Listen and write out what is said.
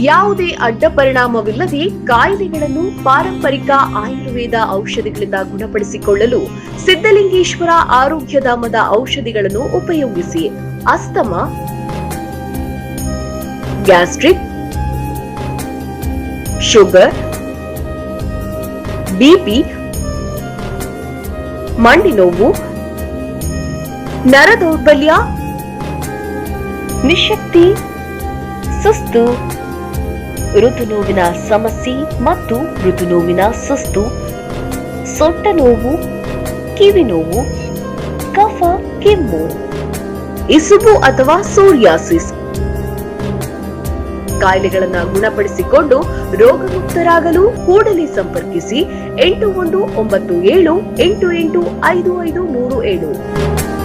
ಯಾವುದೇ ಅಡ್ಡ ಪರಿಣಾಮವಿಲ್ಲದೆ ಕಾಯಿಲೆಗಳನ್ನು ಪಾರಂಪರಿಕ ಆಯುರ್ವೇದ ಔಷಧಿಗಳಿಂದ ಗುಣಪಡಿಸಿಕೊಳ್ಳಲು ಸಿದ್ಧಲಿಂಗೇಶ್ವರ ಆರೋಗ್ಯಧಾಮದ ಔಷಧಿಗಳನ್ನು ಉಪಯೋಗಿಸಿ. ಅಸ್ತಮಾ, ಗ್ಯಾಸ್ಟ್ರಿಕ್, ಶುಗರ್, ಬಿಪಿ, ಮಂಡಿ ನೋವು, ನರ ದೌರ್ಬಲ್ಯ, ನಿಶಕ್ತಿ, ಸುಸ್ತು, ಋತುನೋವಿನ ಸಮಸ್ಯೆ ಮತ್ತು ಋತುನೋವಿನ ಸುಸ್ತು, ಸೊಂಟ ನೋವು, ಕಿವಿ ನೋವು, ಕಫ, ಕೆಮ್ಮು, ಇಸುಬು ಅಥವಾ ಸೋರಿಯಾಸಿಸ್ ಕಾಯಿಲೆಗಳನ್ನು ಗುಣಪಡಿಸಿಕೊಂಡು ರೋಗಮುಕ್ತರಾಗಲು ಕೂಡಲೇ ಸಂಪರ್ಕಿಸಿ 8197885537.